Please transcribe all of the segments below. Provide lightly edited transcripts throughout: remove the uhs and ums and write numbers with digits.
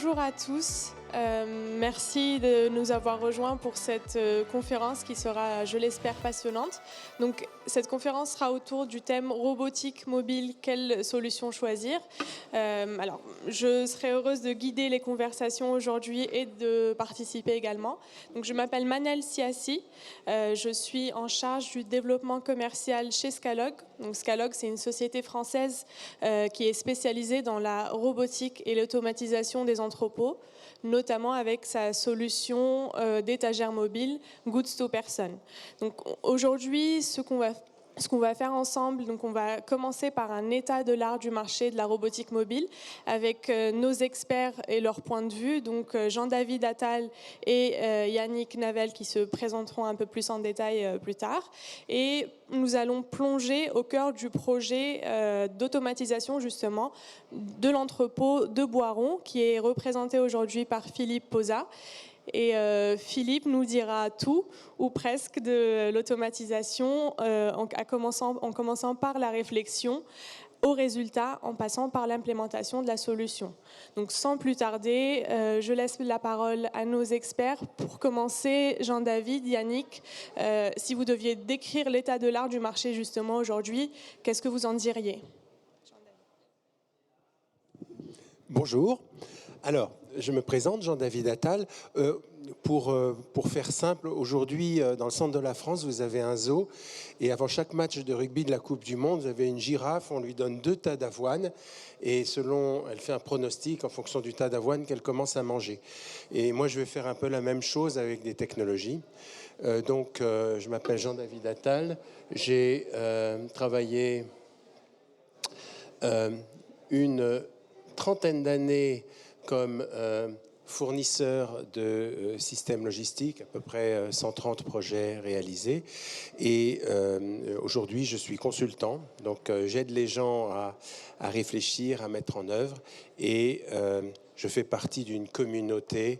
Bonjour à tous, merci de nous avoir rejoints pour cette conférence qui sera, je l'espère, passionnante. Donc, cette conférence sera autour du thème robotique mobile, quelle solution choisir. Alors, je serai heureuse de guider les conversations aujourd'hui et de participer également. Donc, je m'appelle Manel Siassi, je suis en charge du développement commercial chez Scalog. Donc, Scalog, c'est une société française qui est spécialisée dans la robotique et l'automatisation des entrepôts, notamment avec sa solution d'étagère mobile Goods to Person. Donc aujourd'hui, ce qu'on va faire ensemble, donc on va commencer par un état de l'art du marché de la robotique mobile avec nos experts et leur point de vue, donc Jean-David Attal et Yannick Navel qui se présenteront un peu plus en détail plus tard. Et nous allons plonger au cœur du projet d'automatisation justement de l'entrepôt de Boiron qui est représenté aujourd'hui par Philippe Posa. Et Philippe nous dira tout, ou presque, de l'automatisation, en commençant par la réflexion, au résultat, en passant par l'implémentation de la solution. Donc sans plus tarder, je laisse la parole à nos experts. Pour commencer, Jean-David, Yannick, si vous deviez décrire l'état de l'art du marché justement aujourd'hui, qu'est-ce que vous en diriez ? Bonjour. Alors, je me présente, Jean-David Attal. Pour faire simple, aujourd'hui, dans le centre de la France, vous avez un zoo. Et avant chaque match de rugby de la Coupe du Monde, vous avez une girafe, on lui donne 2 tas d'avoine. Et elle fait un pronostic en fonction du tas d'avoine qu'elle commence à manger. Et moi, je vais faire un peu la même chose avec des technologies. Je m'appelle Jean-David Attal. J'ai travaillé une trentaine d'années comme fournisseur de systèmes logistiques, à peu près 130 projets réalisés. Et aujourd'hui, je suis consultant. Donc, j'aide les gens à réfléchir, à mettre en œuvre. Et je fais partie d'une communauté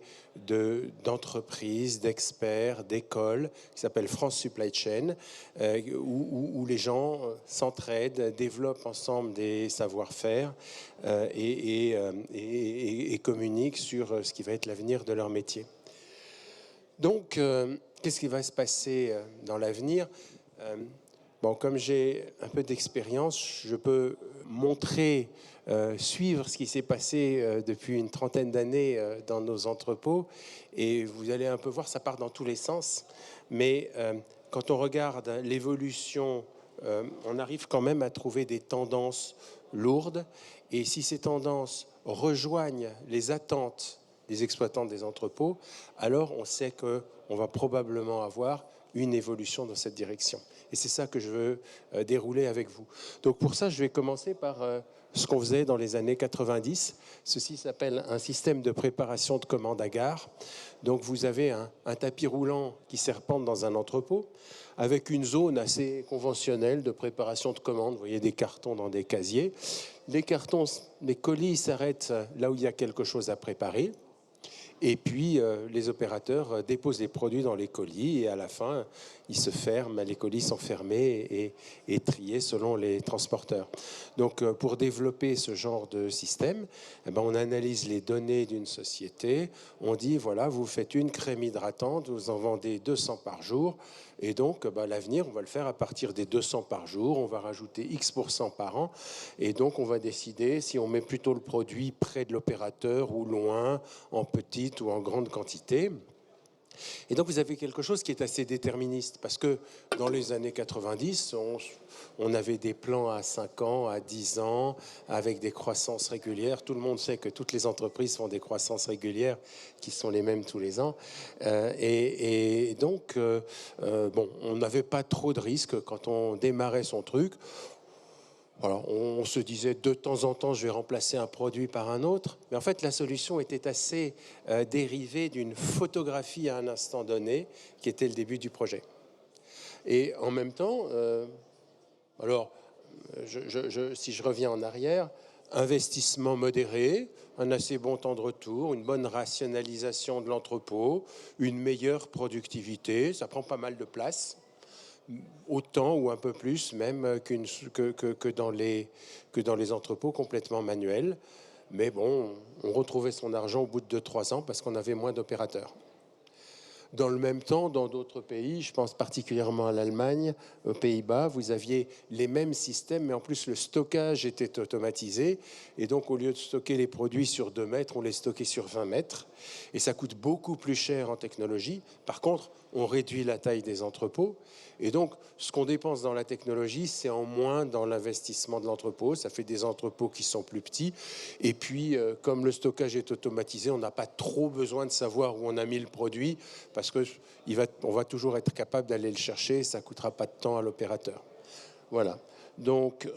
d'entreprises, d'experts, d'écoles qui s'appelle France Supply Chain, où les gens s'entraident, développent ensemble des savoir-faire et communiquent sur ce qui va être l'avenir de leur métier. Donc, qu'est-ce qui va se passer dans l'avenir ? Comme j'ai un peu d'expérience, je peux montrer, suivre ce qui s'est passé depuis une trentaine d'années dans nos entrepôts. Et vous allez un peu voir, ça part dans tous les sens. Mais quand on regarde l'évolution, on arrive quand même à trouver des tendances lourdes. Et si ces tendances rejoignent les attentes des exploitants des entrepôts, alors on sait qu'on va probablement avoir une évolution dans cette direction. Et c'est ça que je veux dérouler avec vous. Donc pour ça, je vais commencer par ce qu'on faisait dans les années 90. Ceci s'appelle un système de préparation de commandes à gare. Donc vous avez un tapis roulant qui serpente dans un entrepôt avec une zone assez conventionnelle de préparation de commandes. Vous voyez des cartons dans des casiers. Les colis s'arrêtent là où il y a quelque chose à préparer. Et puis, les opérateurs déposent les produits dans les colis et à la fin, ils se ferment, les colis sont fermés et triés selon les transporteurs. Donc, pour développer ce genre de système, on analyse les données d'une société. On dit, voilà, vous faites une crème hydratante, vous en vendez 200 par jour. Et donc, l'avenir, on va le faire à partir des 200 par jour. On va rajouter X% par an. Et donc, on va décider si on met plutôt le produit près de l'opérateur ou loin, en petite ou en grande quantité. Et donc, vous avez quelque chose qui est assez déterministe. Parce que dans les années 90, on avait des plans à 5 ans, à 10 ans, avec des croissances régulières. Tout le monde sait que toutes les entreprises font des croissances régulières qui sont les mêmes tous les ans. Donc, on n'avait pas trop de risques quand on démarrait son truc. Voilà, on se disait de temps en temps, je vais remplacer un produit par un autre. Mais en fait, la solution était assez dérivée d'une photographie à un instant donné, qui était le début du projet. Et en même temps, si je reviens en arrière, investissement modéré, un assez bon temps de retour, une bonne rationalisation de l'entrepôt, une meilleure productivité, ça prend pas mal de place. Autant ou un peu plus même que dans les entrepôts complètement manuels. mais bon, on retrouvait son argent au bout de 2-3 ans parce qu'on avait moins d'opérateurs. Dans le même temps, dans d'autres pays, je pense particulièrement à l'Allemagne, aux Pays-Bas, vous aviez les mêmes systèmes, mais en plus le stockage était automatisé. Et donc, au lieu de stocker les produits sur 2 mètres, on les stockait sur 20 mètres. Et ça coûte beaucoup plus cher en technologie. Par contre, on réduit la taille des entrepôts. Et donc, ce qu'on dépense dans la technologie, c'est en moins dans l'investissement de l'entrepôt. Ça fait des entrepôts qui sont plus petits. Et puis, comme le stockage est automatisé, on n'a pas trop besoin de savoir où on a mis le produit parce qu'on va toujours être capable d'aller le chercher. Ça ne coûtera pas de temps à l'opérateur. Voilà. Donc,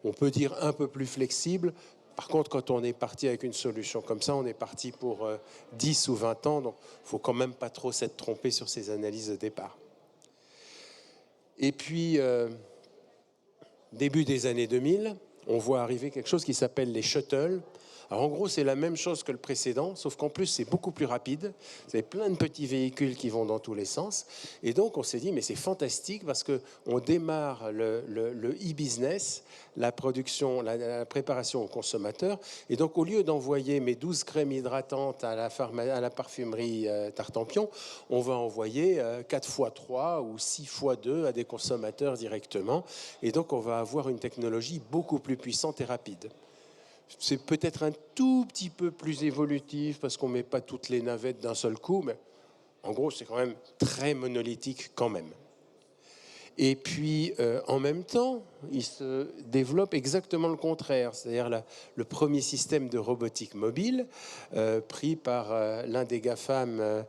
on peut dire un peu plus flexible. Par contre, quand on est parti avec une solution comme ça, on est parti pour 10 ou 20 ans. Donc, il ne faut quand même pas trop s'être trompé sur ces analyses de départ. Et puis, début des années 2000, on voit arriver quelque chose qui s'appelle les shuttles. Alors en gros, c'est la même chose que le précédent, sauf qu'en plus, c'est beaucoup plus rapide. Vous avez plein de petits véhicules qui vont dans tous les sens. Et donc, on s'est dit, mais c'est fantastique parce qu'on démarre le e-business, la production, la préparation au consommateur. Et donc, au lieu d'envoyer mes 12 crèmes hydratantes à la parfumerie Tartampion, on va envoyer 4 x 3 ou 6 x 2 à des consommateurs directement. Et donc, on va avoir une technologie beaucoup plus puissante et rapide. C'est peut-être un tout petit peu plus évolutif parce qu'on ne met pas toutes les navettes d'un seul coup, mais en gros, c'est quand même très monolithique quand même. Et puis, en même temps, il se développe exactement le contraire, c'est-à-dire le premier système de robotique mobile pris par l'un des GAFAM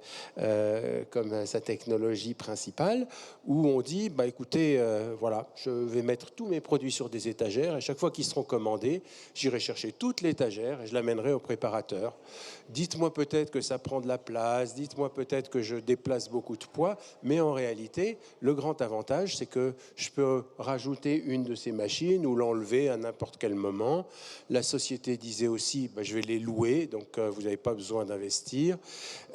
comme sa technologie principale, où on dit, bah, écoutez, voilà, je vais mettre tous mes produits sur des étagères, et chaque fois qu'ils seront commandés, j'irai chercher toute l'étagère et je l'amènerai au préparateur. Dites-moi peut-être que ça prend de la place, dites-moi peut-être que je déplace beaucoup de poids, mais en réalité, le grand avantage, c'est que je peux rajouter une de ces machines ou l'enlever à n'importe quel moment. La société disait aussi, bah, je vais les louer, donc vous n'avez pas besoin d'investir.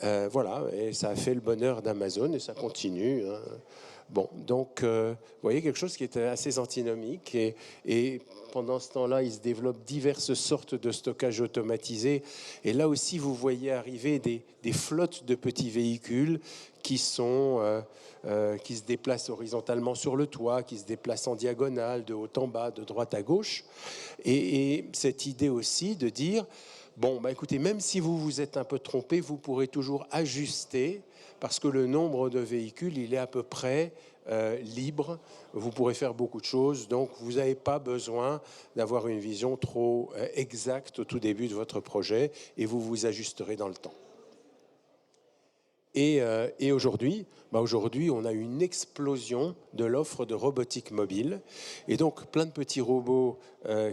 Voilà, et ça a fait le bonheur d'Amazon et ça continue. Hein. Bon, donc, vous voyez, quelque chose qui est assez antinomique. Et pendant ce temps-là, il se développe diverses sortes de stockage automatisé. Et là aussi, vous voyez arriver des flottes de petits véhicules qui se déplacent horizontalement sur le toit, qui se déplacent en diagonale, de haut en bas, de droite à gauche. Et cette idée aussi de dire, bon, bah écoutez, même si vous vous êtes un peu trompé, vous pourrez toujours ajuster parce que le nombre de véhicules, il est à peu près libre. Vous pourrez faire beaucoup de choses, donc vous n'avez pas besoin d'avoir une vision trop exacte au tout début de votre projet et vous vous ajusterez dans le temps. Et aujourd'hui, on a une explosion de l'offre de robotique mobile. Et donc, plein de petits robots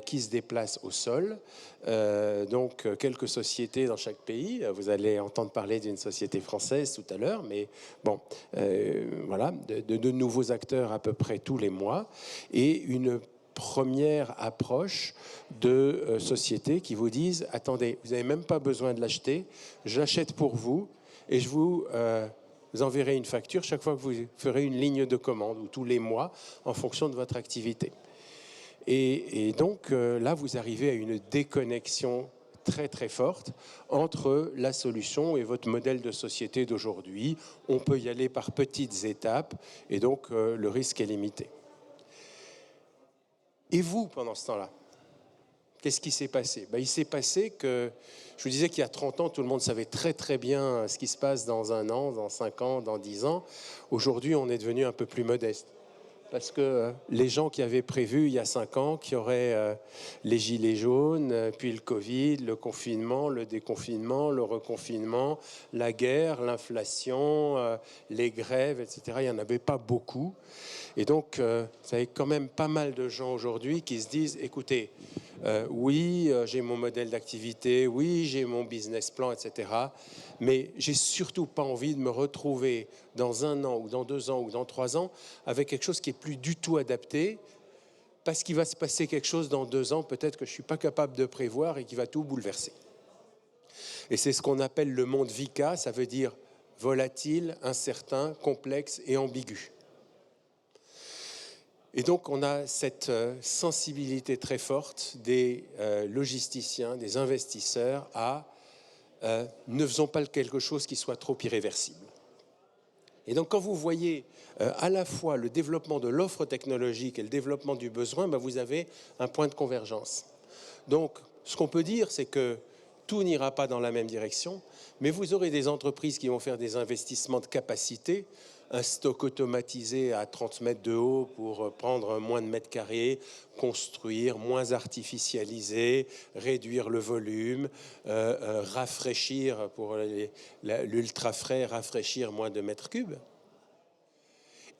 qui se déplacent au sol. Donc, quelques sociétés dans chaque pays. Vous allez entendre parler d'une société française tout à l'heure. Mais bon, voilà, de nouveaux acteurs à peu près tous les mois. Et une première approche de sociétés qui vous disent, attendez, vous n'avez même pas besoin de l'acheter. Je l'achète pour vous. Et je vous enverrai une facture chaque fois que vous ferez une ligne de commande ou tous les mois en fonction de votre activité. Et donc là, vous arrivez à une déconnexion très très forte entre la solution et votre modèle de société d'aujourd'hui. On peut y aller par petites étapes et donc le risque est limité. Et vous, pendant ce temps-là, qu'est-ce qui s'est passé? Il s'est passé que, je vous disais qu'il y a 30 ans, tout le monde savait très très bien ce qui se passe dans 1 an, dans 5 ans, dans 10 ans. Aujourd'hui, on est devenu un peu plus modeste. Parce que les gens qui avaient prévu il y a 5 ans qu'il y aurait les gilets jaunes, puis le Covid, le confinement, le déconfinement, le reconfinement, la guerre, l'inflation, les grèves, etc., il n'y en avait pas beaucoup. Et donc, vous avez quand même pas mal de gens aujourd'hui qui se disent, écoutez, oui, j'ai mon modèle d'activité, oui, j'ai mon business plan, etc. Mais j'ai surtout pas envie de me retrouver dans 1 an ou dans 2 ans ou dans 3 ans avec quelque chose qui est plus du tout adapté parce qu'il va se passer quelque chose dans 2 ans, peut-être que je suis pas capable de prévoir et qui va tout bouleverser. Et c'est ce qu'on appelle le monde VICA, ça veut dire volatile, incertain, complexe et ambigu. Et donc, on a cette sensibilité très forte des logisticiens, des investisseurs à ne faisons pas quelque chose qui soit trop irréversible. Et donc, quand vous voyez à la fois le développement de l'offre technologique et le développement du besoin, ben, vous avez un point de convergence. Donc, ce qu'on peut dire, c'est que tout n'ira pas dans la même direction, mais vous aurez des entreprises qui vont faire des investissements de capacité, un stock automatisé à 30 mètres de haut pour prendre moins de mètres carrés, construire, moins artificialiser, réduire le volume, rafraîchir pour l'ultra frais, rafraîchir moins de mètres cubes.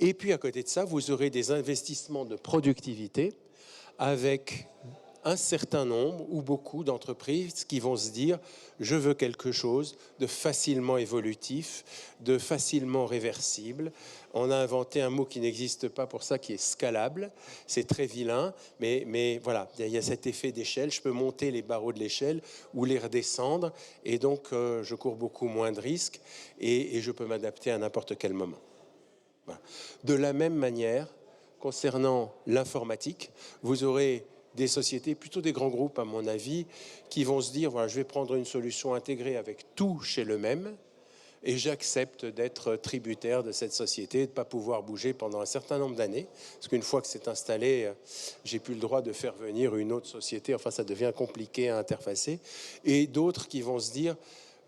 Et puis à côté de ça, vous aurez des investissements de productivité avec un certain nombre ou beaucoup d'entreprises qui vont se dire « je veux quelque chose de facilement évolutif, de facilement réversible ». On a inventé un mot qui n'existe pas pour ça, qui est scalable. C'est très vilain, mais voilà, il y a cet effet d'échelle. Je peux monter les barreaux de l'échelle ou les redescendre, et donc je cours beaucoup moins de risques et je peux m'adapter à n'importe quel moment. Voilà. De la même manière, concernant l'informatique, vous aurez des sociétés, plutôt des grands groupes à mon avis, qui vont se dire, voilà, je vais prendre une solution intégrée avec tout chez le même, et j'accepte d'être tributaire de cette société, de ne pas pouvoir bouger pendant un certain nombre d'années, parce qu'une fois que c'est installé, j'ai plus le droit de faire venir une autre société, enfin ça devient compliqué à interfacer, et d'autres qui vont se dire,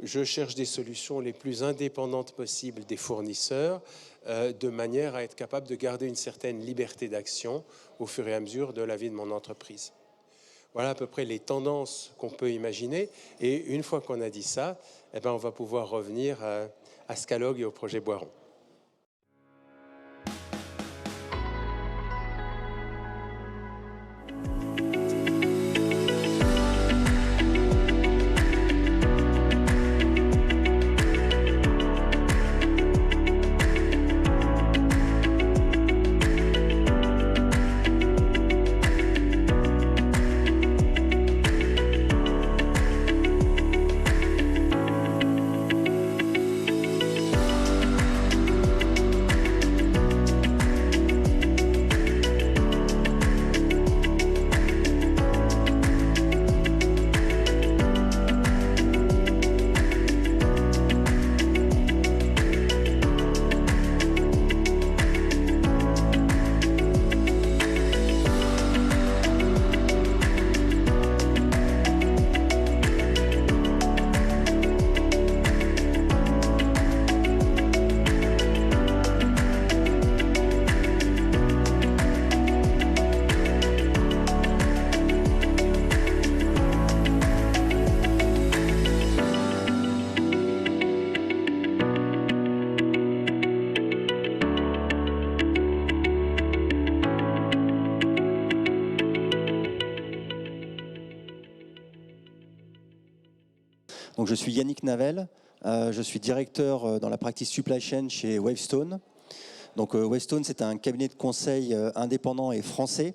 je cherche des solutions les plus indépendantes possibles des fournisseurs, de manière à être capable de garder une certaine liberté d'action au fur et à mesure de la vie de mon entreprise. Voilà à peu près les tendances qu'on peut imaginer. Et une fois qu'on a dit ça, eh ben on va pouvoir revenir à Scalog et au projet Boiron. Donc, je suis Yannick Navel, je suis directeur dans la practice supply chain chez Wavestone. Donc, Wavestone, c'est un cabinet de conseil indépendant et français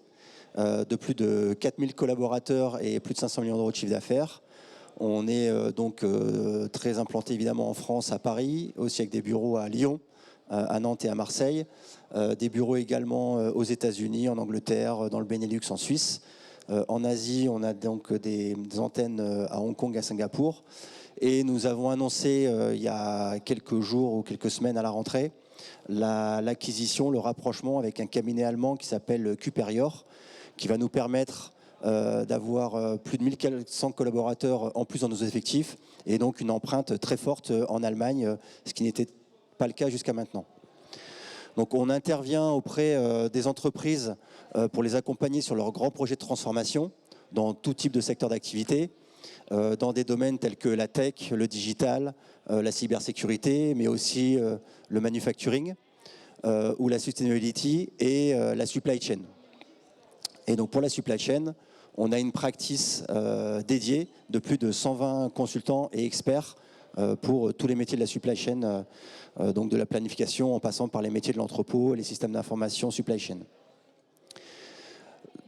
de plus de 4000 collaborateurs et plus de 500 millions d'euros de chiffre d'affaires. On est donc très implanté évidemment en France, à Paris, aussi avec des bureaux à Lyon, à Nantes et à Marseille, des bureaux également aux États-Unis, en Angleterre, dans le Benelux, en Suisse. En Asie, on a donc des antennes à Hong Kong, à Singapour. Et nous avons annoncé il y a quelques jours ou quelques semaines à la rentrée l'acquisition, le rapprochement avec un cabinet allemand qui s'appelle Cuperior, qui va nous permettre d'avoir plus de 1400 collaborateurs en plus dans nos effectifs et donc une empreinte très forte en Allemagne, ce qui n'était pas le cas jusqu'à maintenant. Donc on intervient auprès des entreprises pour les accompagner sur leurs grands projets de transformation dans tout type de secteur d'activité, dans des domaines tels que la tech, le digital, la cybersécurité, mais aussi le manufacturing ou la sustainability et la supply chain. Et donc pour la supply chain, on a une practice dédiée de plus de 120 consultants et experts pour tous les métiers de la supply chain, donc de la planification en passant par les métiers de l'entrepôt et les systèmes d'information supply chain.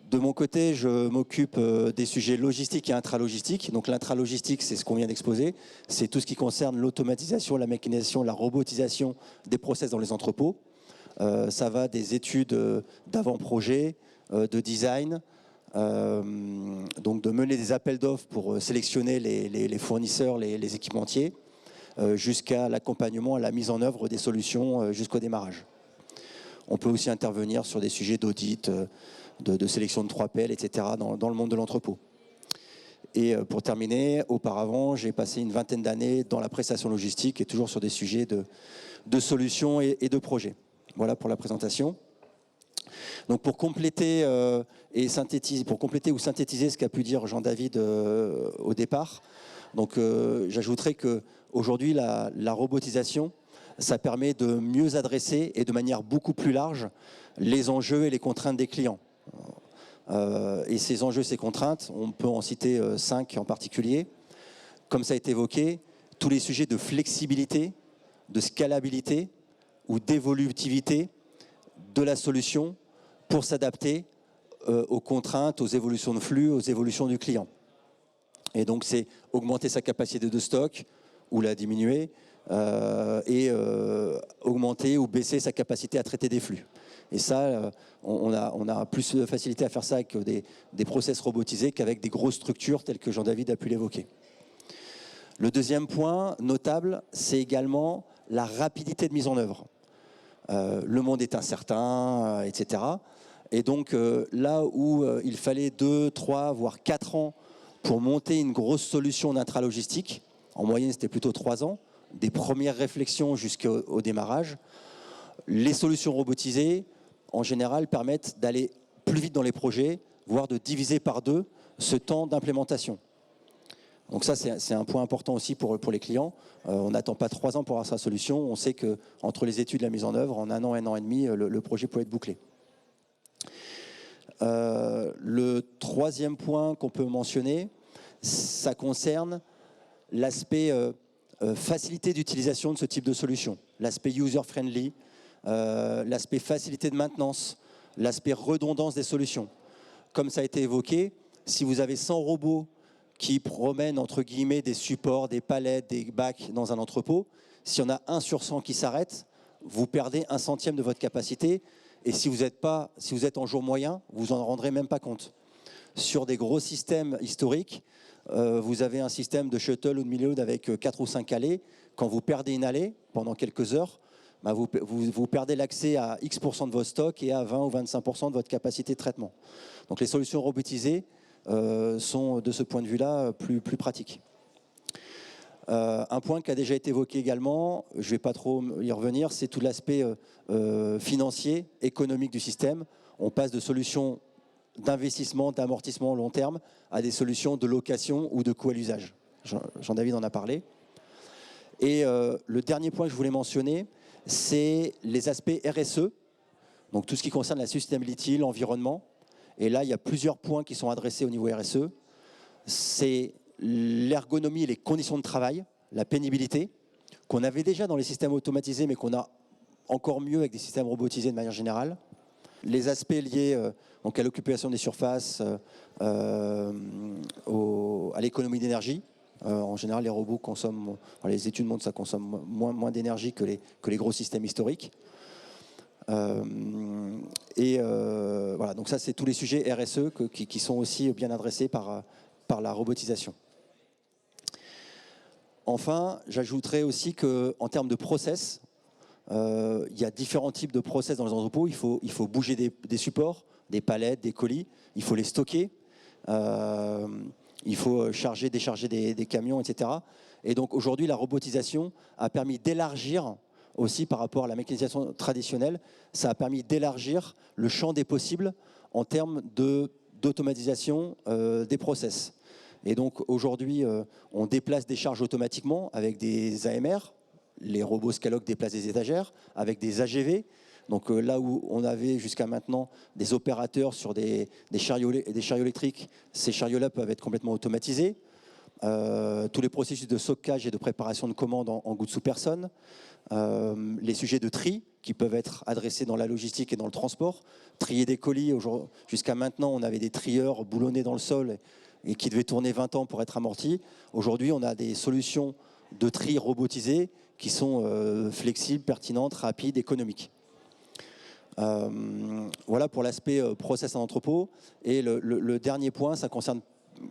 De mon côté, je m'occupe des sujets logistiques et intralogistiques. Donc l'intralogistique, c'est ce qu'on vient d'exposer. C'est tout ce qui concerne l'automatisation, la mécanisation, la robotisation des process dans les entrepôts. Ça va des études d'avant-projet, de design, donc de mener des appels d'offres pour sélectionner les fournisseurs, les équipementiers, jusqu'à l'accompagnement, à la mise en œuvre des solutions jusqu'au démarrage. On peut aussi intervenir sur des sujets d'audit, de sélection de 3PL, etc. dans le monde de l'entrepôt. Et pour terminer, auparavant, j'ai passé une vingtaine d'années dans la prestation logistique et toujours sur des sujets de solutions et de projets. Voilà pour la présentation. Donc pour compléter ou synthétiser ce qu'a pu dire Jean-David au départ, donc j'ajouterais qu'aujourd'hui la robotisation, ça permet de mieux adresser et de manière beaucoup plus large les enjeux et les contraintes des clients. Et ces enjeux, ces contraintes, on peut en citer 5 en particulier. Comme ça a été évoqué, tous les sujets de flexibilité, de scalabilité ou d'évolutivité de la solution pour s'adapter aux contraintes, aux évolutions de flux, aux évolutions du client. Et donc c'est augmenter sa capacité de stock ou la diminuer et augmenter ou baisser sa capacité à traiter des flux. Et ça, on a plus de facilité à faire ça avec des process robotisés qu'avec des grosses structures telles que Jean-David a pu l'évoquer. Le deuxième point notable, c'est également la rapidité de mise en œuvre. Le monde est incertain, etc. Et donc là où il fallait 2, 3, voire 4 ans pour monter une grosse solution d'intralogistique, en moyenne c'était plutôt 3 ans, des premières réflexions jusqu'au démarrage, les solutions robotisées, en général, permettent d'aller plus vite dans les projets, voire de diviser par 2 ce temps d'implémentation. Donc ça, c'est un point important aussi pour les clients. On n'attend pas 3 ans pour avoir sa solution. On sait qu'entre les études et la mise en œuvre, en 1 an et demi, le projet peut être bouclé. Le troisième point qu'on peut mentionner, ça concerne l'aspect facilité d'utilisation de ce type de solution, l'aspect user-friendly, l'aspect facilité de maintenance, l'aspect redondance des solutions. Comme ça a été évoqué, si vous avez 100 robots qui promènent entre guillemets des supports, des palettes, des bacs dans un entrepôt, s'il y en a 1 sur 100 qui s'arrête, vous perdez 1/100 de votre capacité. Et si vous êtes en jour moyen, vous en rendrez même pas compte. Sur des gros systèmes historiques, vous avez un système de shuttle ou de milieu avec 4 ou 5 allées. Quand vous perdez une allée pendant quelques heures, bah vous perdez l'accès à X% de votre stock et à 20 ou 25% de votre capacité de traitement. Donc les solutions robotisées sont de ce point de vue-là plus pratiques. Un point qui a déjà été évoqué également, je ne vais pas trop y revenir, c'est tout l'aspect financier, économique du système. On passe de solutions d'investissement, d'amortissement long terme à des solutions de location ou de coût à l'usage. Jean-David en a parlé. Et le dernier point que je voulais mentionner, c'est les aspects RSE, donc tout ce qui concerne la sustainability, l'environnement. Et là, il y a plusieurs points qui sont adressés au niveau RSE. C'est l'ergonomie et les conditions de travail, la pénibilité, qu'on avait déjà dans les systèmes automatisés, mais qu'on a encore mieux avec des systèmes robotisés de manière générale. Les aspects liés donc à l'occupation des surfaces, à l'économie d'énergie. En général, les robots consomment, les études montrent que ça consomme moins d'énergie que les gros systèmes historiques. Voilà, donc ça, c'est tous les sujets RSE qui sont aussi bien adressés par la robotisation. Enfin, j'ajouterais aussi qu'en termes de process, il y a différents types de process dans les entrepôts. Il faut bouger des supports, des palettes, des colis. Il faut les stocker. Il faut charger, décharger des camions, etc. Et donc aujourd'hui, la robotisation a permis d'élargir aussi par rapport à la mécanisation traditionnelle. Ça a permis d'élargir le champ des possibles en termes d'automatisation des process. Et donc aujourd'hui, on déplace des charges automatiquement avec des AMR. Les robots Scaloc déplacent des étagères avec des AGV. Donc là où on avait jusqu'à maintenant des opérateurs sur des chariots électriques, ces chariots-là peuvent être complètement automatisés. Tous les processus de stockage et de préparation de commandes en gouttes sous personne. Les sujets de tri qui peuvent être adressés dans la logistique et dans le transport. Trier des colis, jusqu'à maintenant on avait des trieurs boulonnés dans le sol et qui devaient tourner 20 ans pour être amortis. Aujourd'hui on a des solutions de tri robotisées qui sont flexibles, pertinentes, rapides, économiques. Voilà pour l'aspect process en entrepôt. Et le dernier point, ça concerne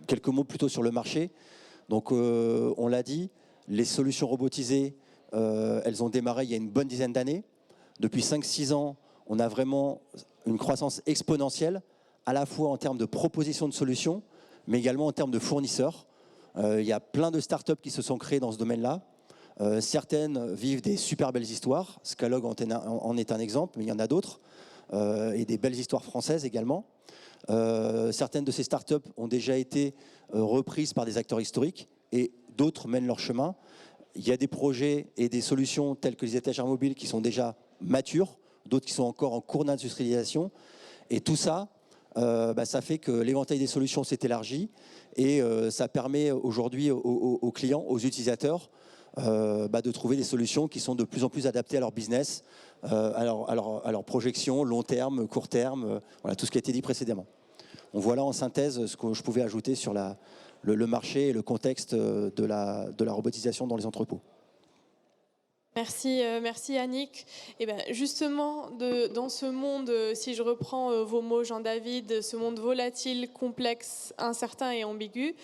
quelques mots plutôt sur le marché. Donc on l'a dit, les solutions robotisées, elles ont démarré il y a une bonne dizaine d'années. Depuis 5-6 ans, on a vraiment une croissance exponentielle, à la fois en termes de propositions de solutions, mais également en termes de fournisseurs. Il y a plein de startups qui se sont créées dans ce domaine-là. Certaines vivent des super belles histoires. Scalog en est un exemple, mais il y en a d'autres. Et des belles histoires françaises également. Certaines de ces startups ont déjà été reprises par des acteurs historiques et d'autres mènent leur chemin. Il y a des projets et des solutions telles que les étagères mobiles qui sont déjà matures, d'autres qui sont encore en cours d'industrialisation. Et tout ça, ça fait que l'éventail des solutions s'est élargi et ça permet aujourd'hui aux clients, aux utilisateurs, de trouver des solutions qui sont de plus en plus adaptées à leur business, à leur projection, long terme, court terme, voilà, tout ce qui a été dit précédemment. Donc voilà en synthèse ce que je pouvais ajouter sur le marché et le contexte de la robotisation dans les entrepôts. Merci, merci Yannick. Et ben justement, dans ce monde, si je reprends vos mots, Jean-David, ce monde volatile, complexe, incertain et ambigu,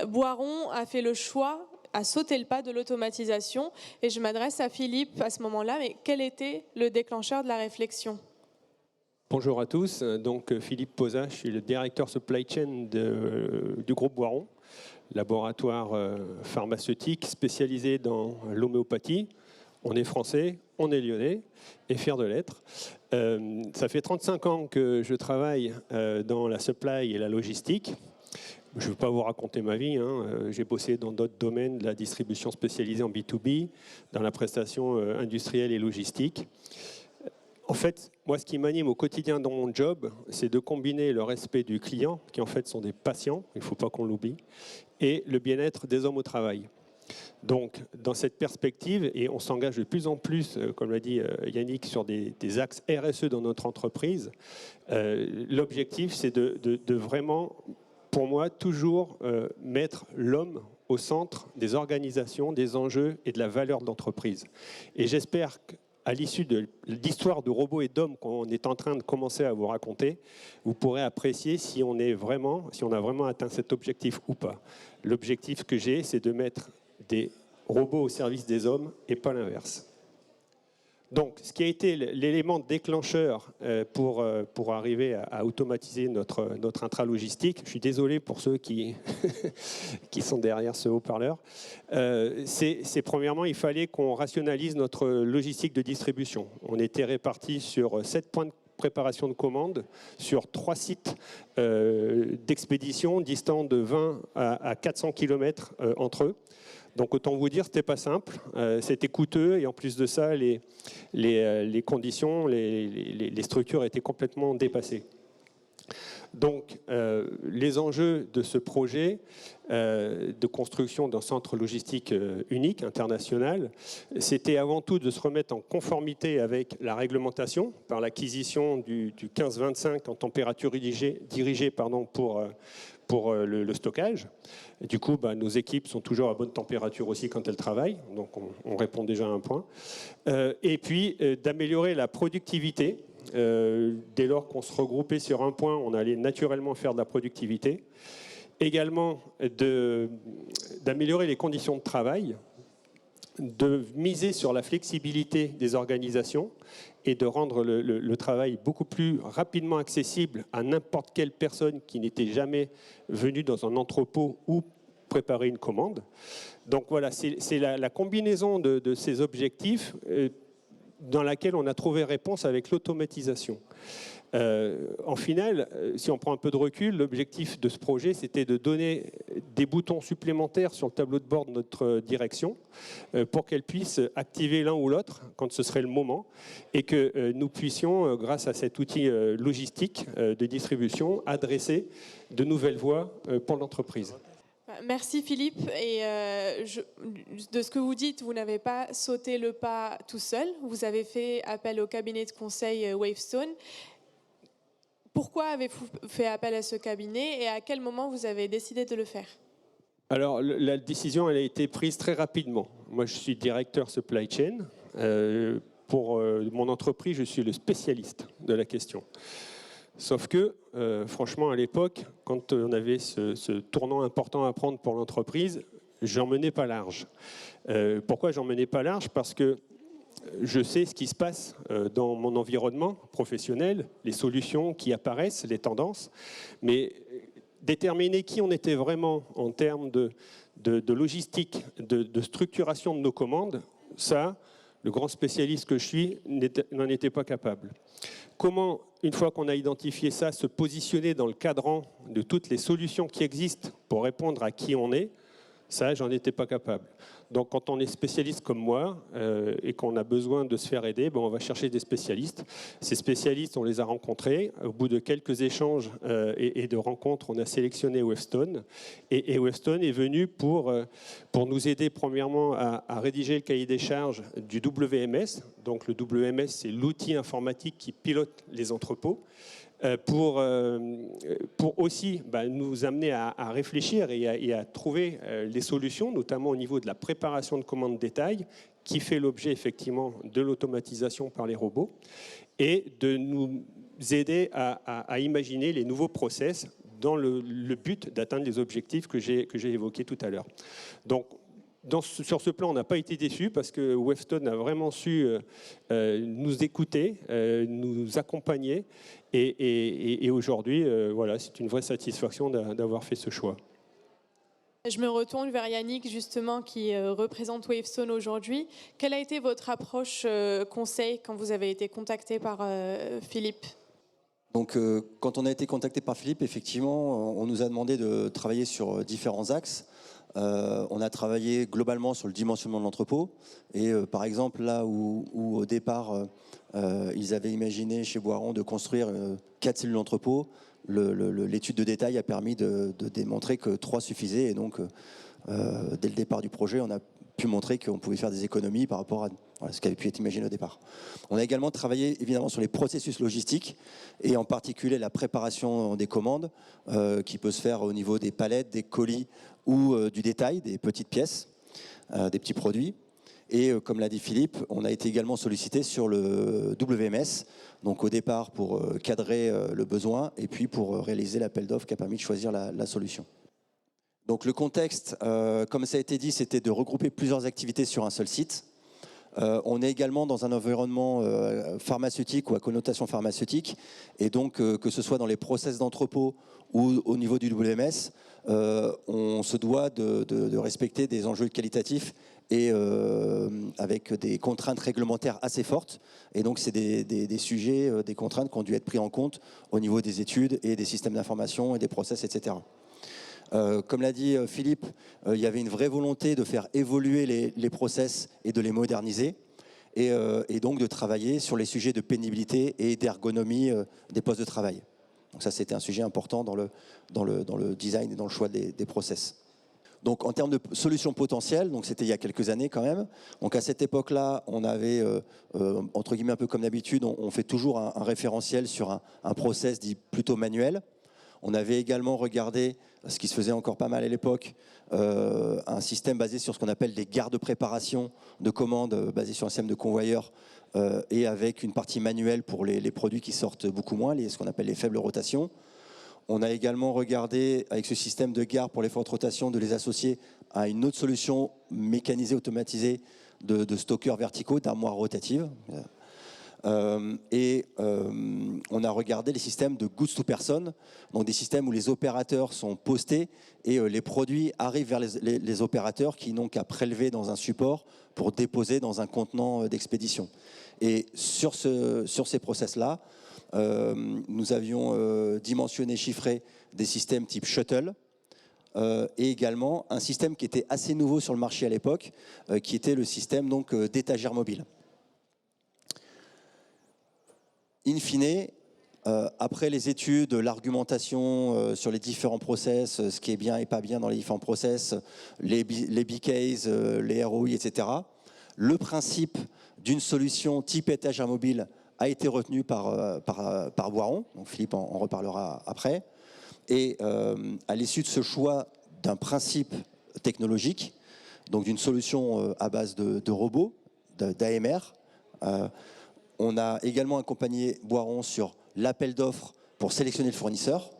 Boiron a fait le choix, a sauté le pas de l'automatisation. Et je m'adresse à Philippe à ce moment-là, mais quel était le déclencheur de la réflexion ? Bonjour à tous, donc Philippe Posa, je suis le directeur supply chain du groupe Boiron, laboratoire pharmaceutique spécialisé dans l'homéopathie. On est français, on est lyonnais et fier de l'être. Ça fait 35 ans que je travaille dans la supply et la logistique. Je ne veux pas vous raconter ma vie, j'ai bossé dans d'autres domaines, de la distribution spécialisée en B2B, dans la prestation industrielle et logistique. En fait, moi, ce qui m'anime au quotidien dans mon job, c'est de combiner le respect du client, qui en fait sont des patients, il ne faut pas qu'on l'oublie, et le bien-être des hommes au travail. Donc, dans cette perspective, et on s'engage de plus en plus, comme l'a dit Yannick, sur des axes RSE dans notre entreprise, l'objectif, c'est de vraiment, pour moi, toujours mettre l'homme au centre des organisations, des enjeux et de la valeur de l'entreprise. Et j'espère qu'à l'issue de l'histoire de robots et d'hommes qu'on est en train de commencer à vous raconter, vous pourrez apprécier si on a vraiment atteint cet objectif ou pas. L'objectif que j'ai, c'est de mettre des robots au service des hommes et pas l'inverse. Donc, ce qui a été l'élément déclencheur pour arriver à automatiser notre intralogistique, je suis désolé pour ceux qui sont derrière ce haut-parleur, c'est premièrement, il fallait qu'on rationalise notre logistique de distribution. On était répartis sur 7 points de préparation de commandes sur 3 sites d'expédition distants de 20 à 400 km entre eux. Donc autant vous dire, c'était pas simple, c'était coûteux et en plus de ça, les conditions, les structures étaient complètement dépassées. Donc les enjeux de ce projet de construction d'un centre logistique unique, international, c'était avant tout de se remettre en conformité avec la réglementation par l'acquisition du 1525 en température dirigée pour le stockage. Et du coup, nos équipes sont toujours à bonne température aussi quand elles travaillent, donc on répond déjà à un point. Et puis d'améliorer la productivité. Dès lors qu'on se regroupait sur un point, on allait naturellement faire de la productivité. Également d'améliorer les conditions de travail, de miser sur la flexibilité des organisations et de rendre le travail beaucoup plus rapidement accessible à n'importe quelle personne qui n'était jamais venue dans un entrepôt ou préparer une commande. Donc voilà, c'est la combinaison de ces objectifs dans laquelle on a trouvé réponse avec l'automatisation. En final, si on prend un peu de recul, l'objectif de ce projet, c'était de donner des boutons supplémentaires sur le tableau de bord de notre direction pour qu'elle puisse activer l'un ou l'autre quand ce serait le moment et que nous puissions, grâce à cet outil logistique de distribution, adresser de nouvelles voies pour l'entreprise. Merci Philippe. Et de ce que vous dites, vous n'avez pas sauté le pas tout seul. Vous avez fait appel au cabinet de conseil Wavestone. Pourquoi avez-vous fait appel à ce cabinet et à quel moment vous avez décidé de le faire ? Alors, la décision, elle a été prise très rapidement. Moi, je suis directeur supply chain. pour mon entreprise, je suis le spécialiste de la question. Sauf que, franchement, à l'époque, quand on avait ce tournant important à prendre pour l'entreprise, j'en menais pas large. Pourquoi j'en menais pas large? Parce que je sais ce qui se passe dans mon environnement professionnel, les solutions qui apparaissent, les tendances, mais déterminer qui on était vraiment en termes de logistique, de structuration de nos commandes, ça, le grand spécialiste que je suis n'en était pas capable. Comment, une fois qu'on a identifié ça, se positionner dans le cadran de toutes les solutions qui existent pour répondre à qui on est, ça, j'en étais pas capable. Donc, quand on est spécialiste comme moi et qu'on a besoin de se faire aider, on va chercher des spécialistes. Ces spécialistes, on les a rencontrés. Au bout de quelques échanges et de rencontres, on a sélectionné Wavestone. Et Wavestone est venu pour nous aider, premièrement, à rédiger le cahier des charges du WMS. Donc, le WMS, c'est l'outil informatique qui pilote les entrepôts. Pour aussi nous amener à réfléchir et à trouver les solutions, notamment au niveau de la préparation de commandes détail, qui fait l'objet effectivement de l'automatisation par les robots, et de nous aider à imaginer les nouveaux process dans le but d'atteindre les objectifs que j'ai évoqués tout à l'heure. Donc, sur ce plan, on n'a pas été déçus parce que Wavestone a vraiment su nous écouter, nous accompagner. Et aujourd'hui, voilà, c'est une vraie satisfaction d'avoir fait ce choix. Je me retourne vers Yannick, justement, qui représente Wavestone aujourd'hui. Quelle a été votre approche conseil quand vous avez été contacté par Philippe ? Donc, quand on a été contacté par Philippe, effectivement, on nous a demandé de travailler sur différents axes. On a travaillé globalement sur le dimensionnement de l'entrepôt. Et par exemple, là où au départ, ils avaient imaginé chez Boiron de construire 4 cellules d'entrepôt, l'étude de détail a permis de démontrer que 3 suffisaient. Et donc, dès le départ du projet, on a pu montrer qu'on pouvait faire des économies par rapport à ce qui avait pu être imaginé au départ. On a également travaillé évidemment sur les processus logistiques et en particulier la préparation des commandes qui peut se faire au niveau des palettes, des colis ou du détail, des petites pièces, des petits produits. Et comme l'a dit Philippe, on a été également sollicité sur le WMS, donc au départ pour cadrer le besoin et puis pour réaliser l'appel d'offres qui a permis de choisir la solution. Donc le contexte, comme ça a été dit, c'était de regrouper plusieurs activités sur un seul site. On est également dans un environnement pharmaceutique ou à connotation pharmaceutique, et donc que ce soit dans les process d'entrepôt ou au niveau du WMS, on se doit de respecter des enjeux qualitatifs et avec des contraintes réglementaires assez fortes. Et donc c'est des sujets, des contraintes qui ont dû être pris en compte au niveau des études et des systèmes d'information et des process, etc. Comme l'a dit Philippe, il y avait une vraie volonté de faire évoluer les process et de les moderniser et donc de travailler sur les sujets de pénibilité et d'ergonomie des postes de travail. Donc ça, c'était un sujet important dans le design et dans le choix des process. Donc en termes de solutions potentielles, donc c'était il y a quelques années quand même. Donc à cette époque-là, on avait, entre guillemets un peu comme d'habitude, on fait toujours un référentiel sur un process dit plutôt manuel. On avait également regardé, ce qui se faisait encore pas mal à l'époque, un système basé sur ce qu'on appelle des gares de préparation de commandes, basé sur un système de convoyeur et avec une partie manuelle pour les produits qui sortent beaucoup moins, ce qu'on appelle les faibles rotations. On a également regardé, avec ce système de gare pour les fortes rotations, de les associer à une autre solution mécanisée, automatisée de stockeurs verticaux, d'armoires rotatives. On a regardé les systèmes de goods to person, donc des systèmes où les opérateurs sont postés et les produits arrivent vers les opérateurs qui n'ont qu'à prélever dans un support pour déposer dans un contenant d'expédition. Et sur ces process-là, nous avions dimensionné, chiffré des systèmes type shuttle, et également un système qui était assez nouveau sur le marché à l'époque, qui était le système d'étagère mobile. In fine, après les études, l'argumentation sur les différents process, ce qui est bien et pas bien dans les différents process, les BKs, les ROI, etc., le principe d'une solution type étagère mobile a été retenu par Boiron, donc Philippe en reparlera après, et à l'issue de ce choix d'un principe technologique, donc d'une solution à base de robots, d'AMR, On a également accompagné Boiron sur l'appel d'offres pour sélectionner le fournisseur.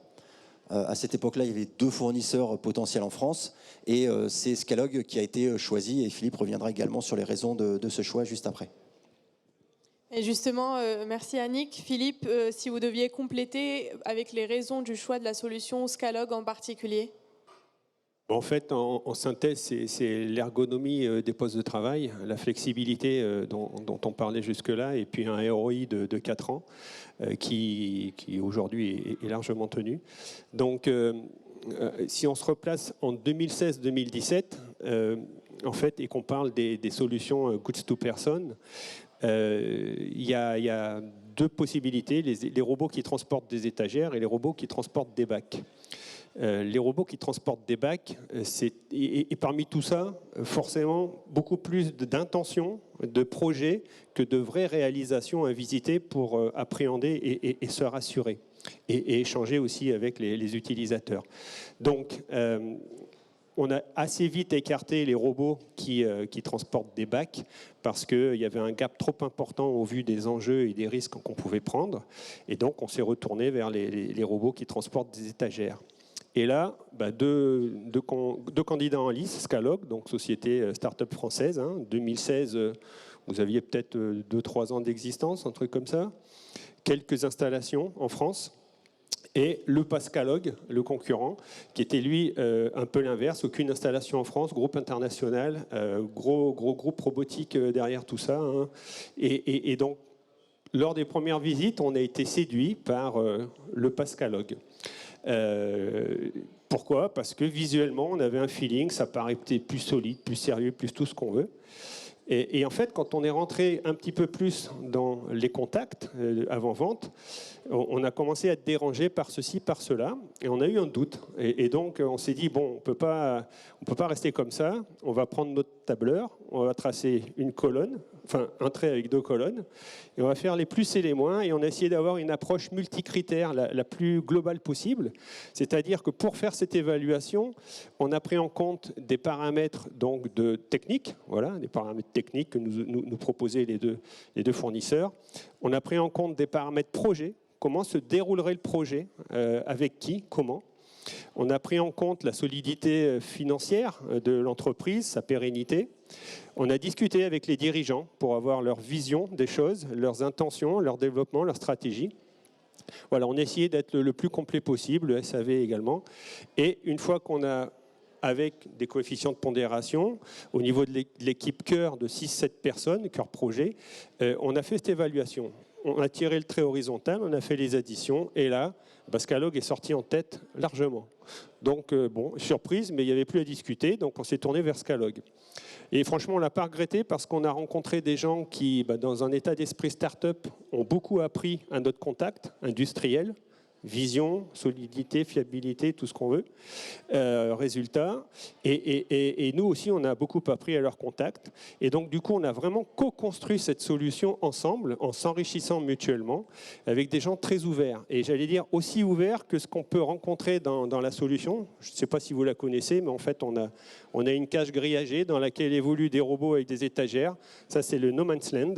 À cette époque-là, il y avait 2 fournisseurs potentiels en France et c'est Scalog qui a été choisi et Philippe reviendra également sur les raisons de ce choix juste après. Et justement, merci Annick. Philippe, si vous deviez compléter avec les raisons du choix de la solution Scalog en particulier. En fait, en synthèse, c'est l'ergonomie des postes de travail, la flexibilité dont on parlait jusque-là, et puis un ROI de 4 ans qui aujourd'hui est largement tenu. Donc, si on se replace en 2016-2017, en fait, et qu'on parle des solutions goods to person, il y a 2 possibilités, les robots qui transportent des étagères et les robots qui transportent des bacs. Les robots qui transportent des bacs, et parmi tout ça, forcément, beaucoup plus d'intentions, de projets que de vraies réalisations à visiter pour appréhender et se rassurer, et échanger aussi avec les utilisateurs. Donc, on a assez vite écarté les robots qui transportent des bacs parce qu'il y avait un gap trop important au vu des enjeux et des risques qu'on pouvait prendre. Et donc, on s'est retourné vers les robots qui transportent des étagères. Et là, deux candidats en lice, Scalog, donc société start-up française, 2016, vous aviez peut-être 2-3 ans d'existence, un truc comme ça, quelques installations en France, et le Pascalog, le concurrent, qui était lui un peu l'inverse, aucune installation en France, groupe international, gros groupe robotique derrière tout ça. Et donc, lors des premières visites, on a été séduit par le Pascalog. Pourquoi ? Parce que visuellement, on avait un feeling, ça paraissait plus solide, plus sérieux, plus tout ce qu'on veut. Et en fait, quand on est rentré un petit peu plus dans les contacts avant-vente, on a commencé à être dérangé par ceci, par cela, et on a eu un doute. Et donc, on s'est dit, bon, on peut pas rester comme ça, on va prendre notre tableur, on va tracer une colonne, enfin un trait avec 2 colonnes, et on va faire les plus et les moins, et on a essayé d'avoir une approche multicritère la plus globale possible, c'est-à-dire que pour faire cette évaluation, on a pris en compte des paramètres donc, de technique, voilà, des paramètres techniques que nous proposaient les deux fournisseurs. On a pris en compte des paramètres projet, comment se déroulerait le projet, avec qui, comment. On a pris en compte la solidité financière de l'entreprise, sa pérennité. On a discuté avec les dirigeants pour avoir leur vision des choses, leurs intentions, leur développement, leur stratégie. Voilà, on a essayé d'être le plus complet possible, le SAV également. Et une fois qu'on a, avec des coefficients de pondération, au niveau de l'équipe cœur de 6-7 personnes, cœur projet, on a fait cette évaluation. On a tiré le trait horizontal, on a fait les additions, et là, Scalog est sorti en tête largement. Donc, bon, surprise, mais il n'y avait plus à discuter, donc on s'est tourné vers Scalog. Et franchement, on ne l'a pas regretté parce qu'on a rencontré des gens qui, dans un état d'esprit start-up, ont beaucoup appris à notre contact industriel, vision, solidité, fiabilité, tout ce qu'on veut, résultat. Et nous aussi, on a beaucoup appris à leur contact. Et donc, du coup, on a vraiment co-construit cette solution ensemble, en s'enrichissant mutuellement, avec des gens très ouverts. Et j'allais dire aussi ouverts que ce qu'on peut rencontrer dans la solution. Je ne sais pas si vous la connaissez, mais en fait, on a une cage grillagée dans laquelle évoluent des robots avec des étagères. Ça, c'est le No Man's Land.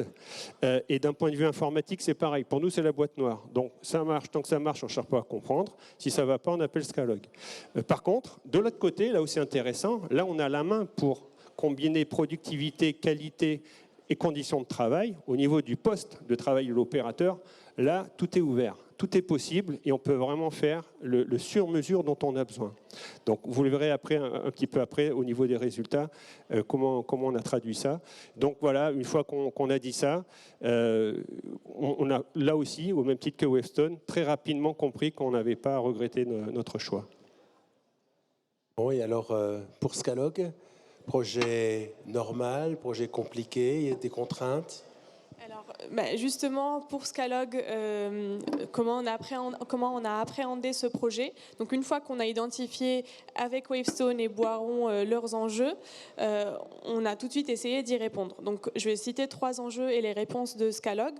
Et d'un point de vue informatique, c'est pareil. Pour nous, c'est la boîte noire. Donc, ça marche. Tant que ça marche, on ne cherche pas à comprendre. Si ça ne va pas, on appelle Scalog. Par contre, de l'autre côté, là où c'est intéressant, là, on a la main pour combiner productivité, qualité et conditions de travail. Au niveau du poste de travail de l'opérateur, là, tout est ouvert. Tout est possible et on peut vraiment faire le sur-mesure dont on a besoin. Donc, vous le verrez après, un petit peu après, au niveau des résultats, comment on a traduit ça. Donc voilà, une fois qu'on a dit ça, on a là aussi, au même titre que Wavestone, très rapidement compris qu'on n'avait pas à regretter notre choix. Bon, et alors, pour Scalog, projet normal, projet compliqué, il y a des contraintes ? Alors, justement, pour Scalog, comment on a appréhendé ce projet. Donc, une fois qu'on a identifié avec Wavestone et Boiron leurs enjeux, on a tout de suite essayé d'y répondre. Donc, je vais citer 3 enjeux et les réponses de Scalog.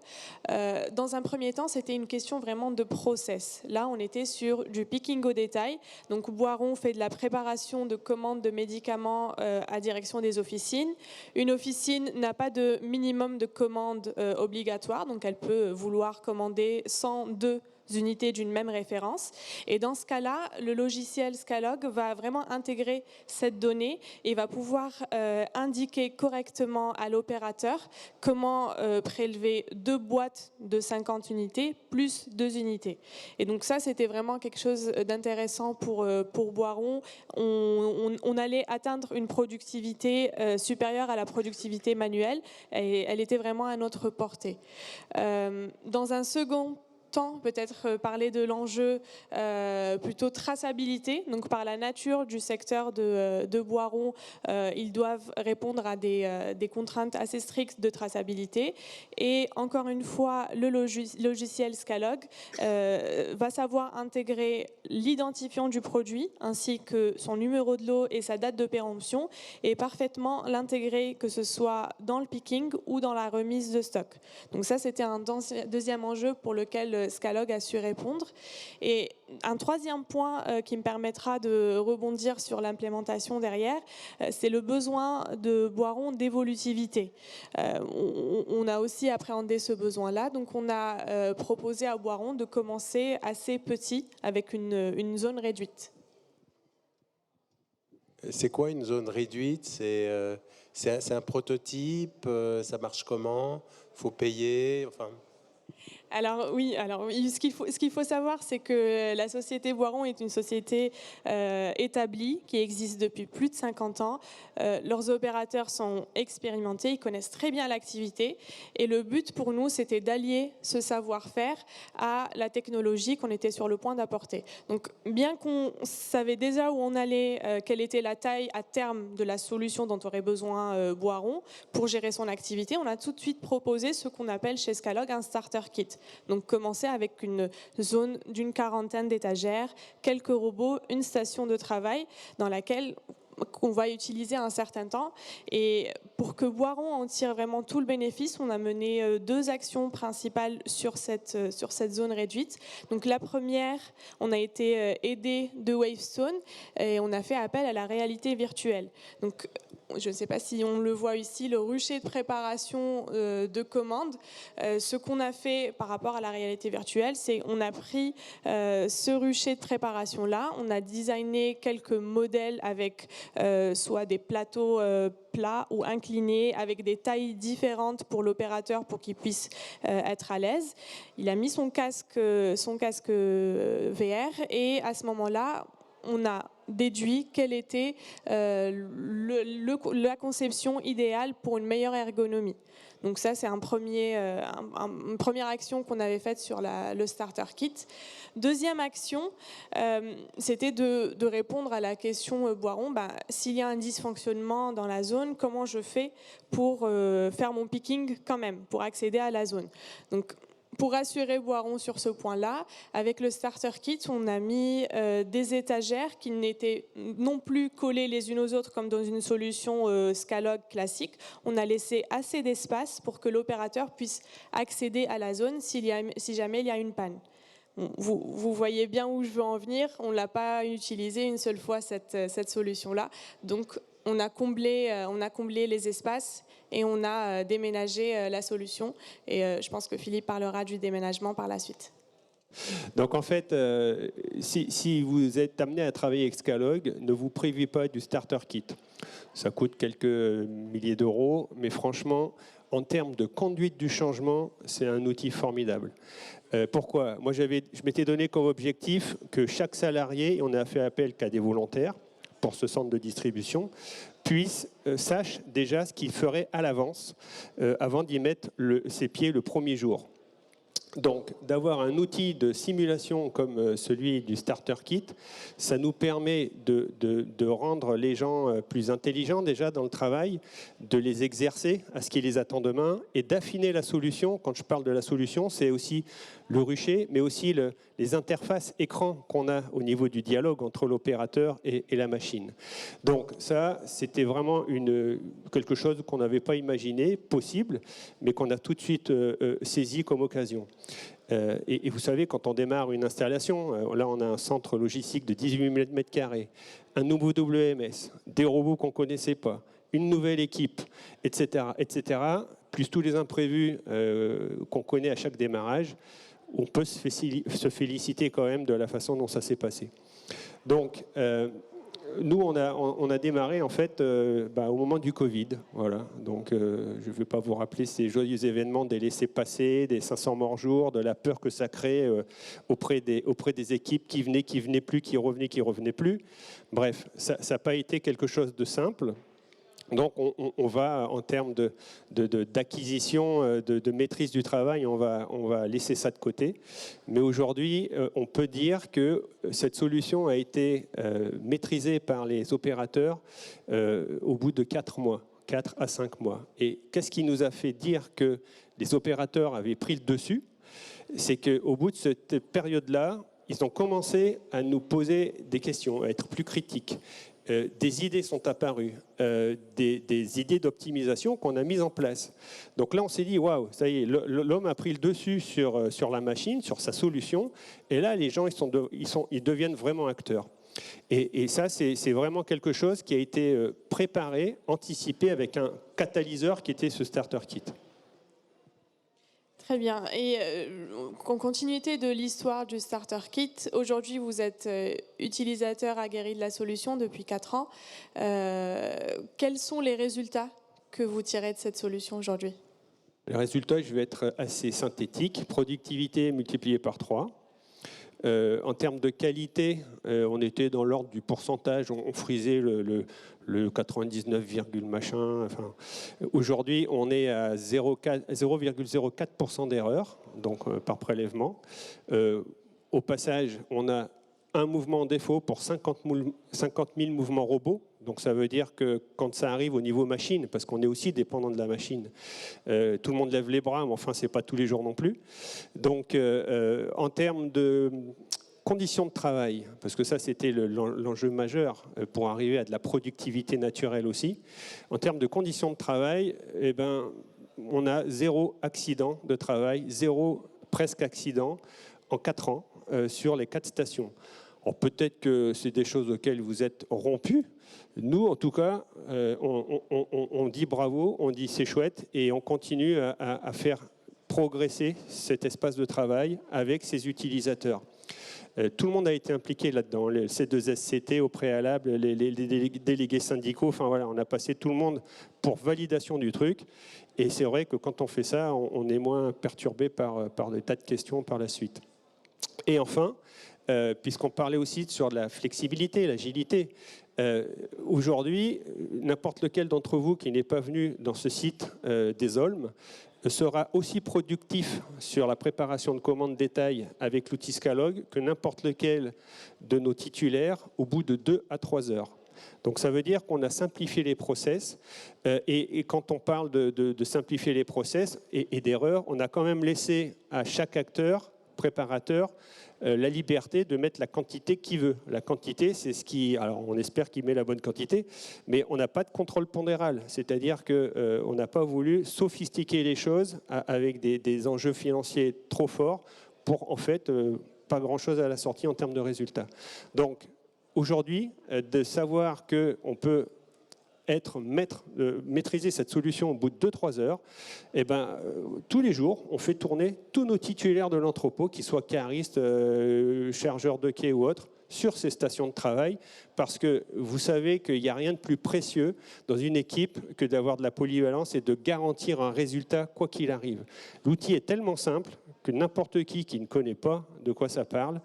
Dans un premier temps, c'était une question vraiment de process. Là, on était sur du picking au détail. Donc, Boiron fait de la préparation de commandes de médicaments à direction des officines. Une officine n'a pas de minimum de commandes commande obligatoire, donc elle peut vouloir commander 102 unités d'une même référence. Et dans ce cas-là, le logiciel Scalog va vraiment intégrer cette donnée et va pouvoir indiquer correctement à l'opérateur comment prélever 2 boîtes de 50 unités plus 2 unités. Et donc ça, c'était vraiment quelque chose d'intéressant pour Boiron. On allait atteindre une productivité supérieure à la productivité manuelle et elle était vraiment à notre portée. Dans un second temps, peut-être parler de l'enjeu plutôt traçabilité. Donc par la nature du secteur de Boiron, ils doivent répondre à des contraintes assez strictes de traçabilité. Et encore une fois, le logiciel Scalog va savoir intégrer l'identifiant du produit ainsi que son numéro de lot et sa date de péremption et parfaitement l'intégrer, que ce soit dans le picking ou dans la remise de stock. Donc ça, c'était un deuxième enjeu pour lequel Scalog a su répondre. Et un troisième point qui me permettra de rebondir sur l'implémentation derrière, c'est le besoin de Boiron d'évolutivité. On a aussi appréhendé ce besoin-là, donc on a proposé à Boiron de commencer assez petit avec une zone réduite. C'est quoi une zone réduite? C'est un prototype? Ça marche comment? Faut payer? Enfin... Alors oui, ce qu'il faut savoir, c'est que la société Boiron est une société établie qui existe depuis plus de 50 ans. Leurs opérateurs sont expérimentés, ils connaissent très bien l'activité. Et le but pour nous, c'était d'allier ce savoir-faire à la technologie qu'on était sur le point d'apporter. Donc bien qu'on savait déjà où on allait, quelle était la taille à terme de la solution dont aurait besoin Boiron pour gérer son activité, on a tout de suite proposé ce qu'on appelle chez Scalog un starter kit. Donc commencer avec une zone d'une 40aine d'étagères, quelques robots, une station de travail dans laquelle on va utiliser un certain temps. Et pour que Boiron en tire vraiment tout le bénéfice, on a mené 2 actions principales sur cette zone réduite. Donc la première, on a été aidé de Wavestone et on a fait appel à la réalité virtuelle. Donc je ne sais pas si on le voit ici, le rucher de préparation de commandes. Ce qu'on a fait par rapport à la réalité virtuelle, c'est qu'on a pris ce rucher de préparation-là, on a designé quelques modèles avec soit des plateaux plats ou inclinés, avec des tailles différentes pour l'opérateur pour qu'il puisse être à l'aise. Il a mis son casque VR et à ce moment-là, on a déduit quelle était la conception idéale pour une meilleure ergonomie. Donc ça, c'est une première action qu'on avait faite sur le starter kit. Deuxième action, c'était de répondre à la question Boiron, s'il y a un dysfonctionnement dans la zone, comment je fais pour faire mon picking quand même, pour accéder à la zone. Donc, pour rassurer Boiron sur ce point-là, avec le starter kit, on a mis des étagères qui n'étaient non plus collées les unes aux autres comme dans une solution Scalog classique. On a laissé assez d'espace pour que l'opérateur puisse accéder à la zone si jamais il y a une panne. Vous voyez bien où je veux en venir. On ne l'a pas utilisé une seule fois, cette solution-là. Donc, on a comblé les espaces et on a déménagé la solution. Et je pense que Philippe parlera du déménagement par la suite. Donc en fait, si vous êtes amené à travailler avec Scalog, ne vous privez pas du starter kit. Ça coûte quelques milliers d'euros, mais franchement, en termes de conduite du changement, c'est un outil formidable. Pourquoi ? Moi, je m'étais donné comme objectif que chaque salarié, on a fait appel qu'à des volontaires pour ce centre de distribution, sache déjà ce qu'il ferait à l'avance avant d'y mettre ses pieds le premier jour. Donc, d'avoir un outil de simulation comme celui du Starter Kit, ça nous permet de rendre les gens plus intelligents déjà dans le travail, de les exercer à ce qui les attend demain et d'affiner la solution. Quand je parle de la solution, c'est aussi le rucher, mais aussi les interfaces écran qu'on a au niveau du dialogue entre l'opérateur et la machine. Donc ça, c'était vraiment quelque chose qu'on n'avait pas imaginé, possible, mais qu'on a tout de suite saisi comme occasion. Et vous savez, quand on démarre une installation, là on a un centre logistique de 18 m², un nouveau WMS, des robots qu'on ne connaissait pas, une nouvelle équipe, etc., plus tous les imprévus qu'on connaît à chaque démarrage, on peut se féliciter quand même de la façon dont ça s'est passé. Donc, nous, on a démarré en fait au moment du Covid. Voilà. Donc, je ne vais pas vous rappeler ces joyeux événements des laissez-passer, des 500 morts jour, de la peur que ça crée auprès des équipes qui venaient plus, qui revenaient plus. Bref, ça n'a pas été quelque chose de simple. Donc, on va, en termes d'acquisition, de maîtrise du travail, on va laisser ça de côté. Mais aujourd'hui, on peut dire que cette solution a été maîtrisée par les opérateurs au bout de 4 mois, 4 à 5 mois. Et qu'est-ce qui nous a fait dire que les opérateurs avaient pris le dessus? C'est qu'au bout de cette période-là, ils ont commencé à nous poser des questions, à être plus critiques. Des idées sont apparues, des idées d'optimisation qu'on a mises en place. Donc là, on s'est dit, waouh, ça y est, l'homme a pris le dessus sur la machine, sur sa solution, et là, les gens, ils deviennent vraiment acteurs. Et ça, c'est vraiment quelque chose qui a été préparé, anticipé avec un catalyseur qui était ce starter kit. Très bien. Et en continuité de l'histoire du Starter Kit, aujourd'hui vous êtes utilisateur aguerri de la solution depuis 4 ans. Quels sont les résultats que vous tirez de cette solution aujourd'hui? Les résultats, je vais être assez synthétique. Productivité multipliée par 3. En termes de qualité, on était dans l'ordre du pourcentage, on frisait le 99, machin. Enfin, aujourd'hui, on est à 0,04% d'erreur, donc par prélèvement. Au passage, on a un mouvement défaut pour 50 000 mouvements robots. Donc ça veut dire que quand ça arrive au niveau machine, parce qu'on est aussi dépendant de la machine, tout le monde lève les bras, mais enfin c'est pas tous les jours non plus. Donc en termes de conditions de travail, parce que ça c'était l'enjeu majeur pour arriver à de la productivité naturelle aussi, en termes de conditions de travail, eh ben, on a 0 accident de travail, 0 presque accident en 4 ans sur les 4 stations. Alors peut-être que c'est des choses auxquelles vous êtes rompus. Nous, en tout cas, on dit bravo, on dit c'est chouette et on continue à faire progresser cet espace de travail avec ses utilisateurs. Tout le monde a été impliqué là-dedans, les C2SCT au préalable, les délégués syndicaux, enfin voilà, on a passé tout le monde pour validation du truc. Et c'est vrai que quand on fait ça, on est moins perturbé par des tas de questions par la suite. Et enfin, puisqu'on parlait aussi sur la flexibilité, l'agilité, aujourd'hui, n'importe lequel d'entre vous qui n'est pas venu dans ce site des Olmes sera aussi productif sur la préparation de commandes détail avec l'outil Scalog que n'importe lequel de nos titulaires au bout de 2 à 3 heures. Donc ça veut dire qu'on a simplifié les process et quand on parle de simplifier les process et d'erreurs, on a quand même laissé à chaque acteur, préparateur, la liberté de mettre la quantité qu'il veut. La quantité, c'est ce qui... Alors, on espère qu'il met la bonne quantité, mais on n'a pas de contrôle pondéral. C'est-à-dire qu'on n'a pas voulu sophistiquer les choses avec des enjeux financiers trop forts pour, en fait, pas grand-chose à la sortie en termes de résultats. Donc, aujourd'hui, de savoir qu'on peut maîtriser cette solution au bout de 2-3 heures, eh ben, tous les jours, on fait tourner tous nos titulaires de l'entrepôt, qu'ils soient caristes, chargeurs de quai ou autres, sur ces stations de travail, parce que vous savez qu'il n'y a rien de plus précieux dans une équipe que d'avoir de la polyvalence et de garantir un résultat quoi qu'il arrive. L'outil est tellement simple que n'importe qui ne connaît pas de quoi ça parle,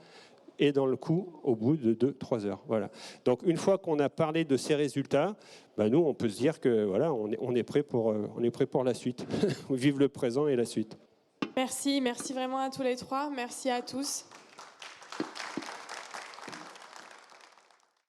et dans le coup au bout de 2-3 heures. Voilà. Donc une fois qu'on a parlé de ces résultats, ben nous on peut se dire que voilà, on est prêt pour la suite. Vive le présent et la suite. Merci vraiment à tous les trois. Merci à tous.